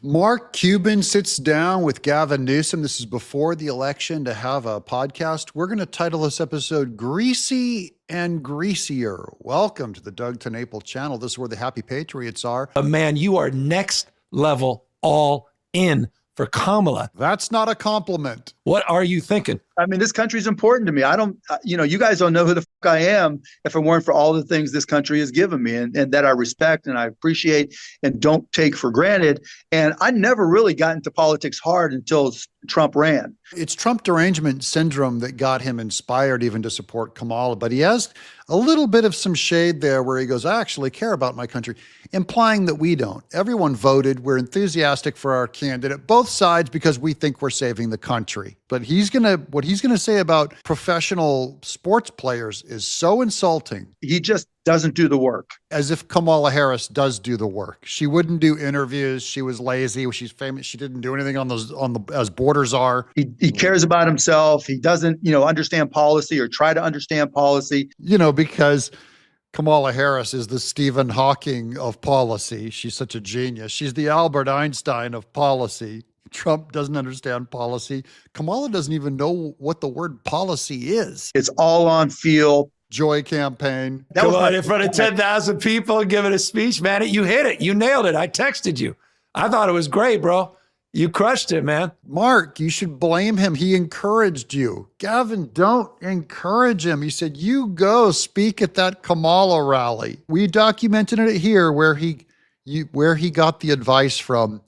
Mark Cuban sits down with Gavin Newsom. This is before the election to have a podcast. We're going to title this episode Greasy and Greasier. Welcome to the Doug to Naples channel. This is where the happy patriots are. Man, you are next level all in for Kamala. That's not a compliment. What are you thinking? I mean, this country is important to me. I don't, you guys don't know who the fuck I am if it weren't for all the things this country has given me and that I respect and I appreciate and don't take for granted. And I never really got into politics hard until Trump ran. It's Trump derangement syndrome that got him inspired even to support Kamala, but he has a little bit of some shade there where he goes, I actually care about my country, implying that we don't. Everyone voted. We're enthusiastic for our candidate, both sides, because we think we're saving the country. But what he's gonna say about professional sports players is so insulting. He just doesn't do the work. As if Kamala Harris does do the work. She wouldn't do interviews. She was lazy. She's famous. She didn't do anything as borders are. He cares about himself. He doesn't, understand policy or try to understand policy. Because Kamala Harris is the Stephen Hawking of policy. She's such a genius. She's the Albert Einstein of policy. Trump doesn't understand policy. Kamala doesn't even know what the word policy is. It's all on feel. Joy campaign. Come on, in front of 10,000 people, giving a speech, man. You hit it. You nailed it. I texted you. I thought it was great, bro. You crushed it, man. Mark, you should blame him. He encouraged you. Gavin, don't encourage him. He said, you go speak at that Kamala rally. We documented it here where he got the advice from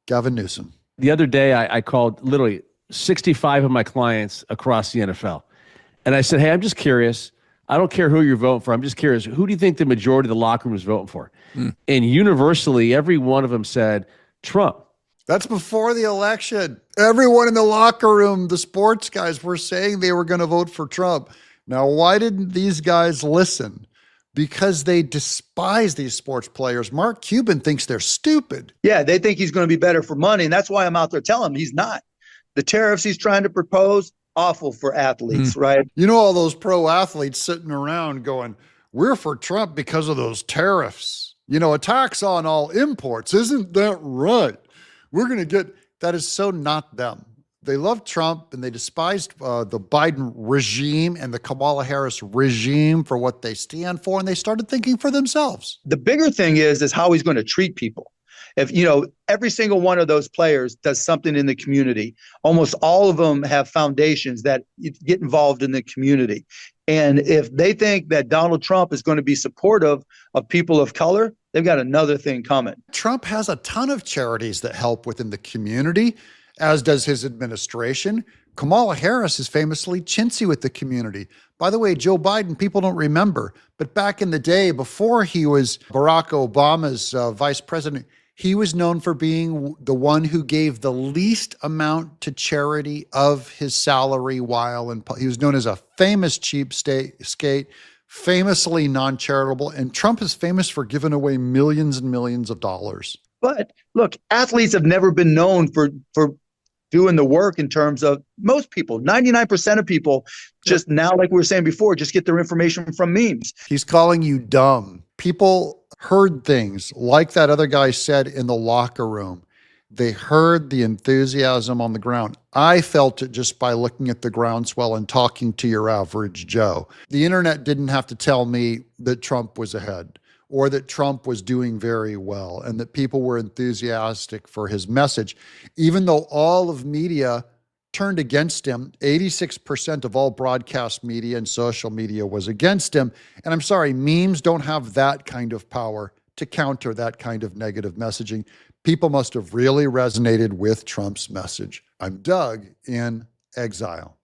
Gavin Newsom. The other day, I called literally 65 of my clients across the NFL. And I said, hey, I'm just curious. I don't care who you're voting for. I'm just curious. Who do you think the majority of the locker room is voting for? And universally, every one of them said Trump. That's before the election. Everyone in the locker room, the sports guys, were saying they were going to vote for Trump. Now, why didn't these guys listen? Because they despise these sports players. Mark Cuban thinks they're stupid. Yeah, they think he's going to be better for money. And that's why I'm out there telling him he's not. The tariffs he's trying to propose, awful for athletes, right? All those pro athletes sitting around going, we're for Trump because of those tariffs. A tax on all imports. Isn't that right? We're going to get, that is so not them. They love Trump and they despised the Biden regime and the Kamala Harris regime for what they stand for. And they started thinking for themselves. The bigger thing is how he's going to treat people. If, every single one of those players does something in the community, almost all of them have foundations that get involved in the community. And if they think that Donald Trump is going to be supportive of people of color, they've got another thing coming. Trump has a ton of charities that help within the community, as does his administration. Kamala Harris is famously chintzy with the community. By the way, Joe Biden, people don't remember, but back in the day, before he was Barack Obama's vice president, he was known for being the one who gave the least amount to charity of his salary while he was known as a famous cheapskate, famously non-charitable, and Trump is famous for giving away millions and millions of dollars. But look, athletes have never been known for doing the work in terms of most people. 99% of people just now, like we were saying before, just get their information from memes. He's calling you dumb. People heard things like that other guy said in the locker room. They heard the enthusiasm on the ground. I felt it just by looking at the groundswell and talking to your average Joe. The internet didn't have to tell me that Trump was ahead or that Trump was doing very well and that people were enthusiastic for his message. Even though all of media turned against him, 86% of all broadcast media and social media was against him. And I'm sorry, memes don't have that kind of power to counter that kind of negative messaging. People must have really resonated with Trump's message. I'm Doug in Exile.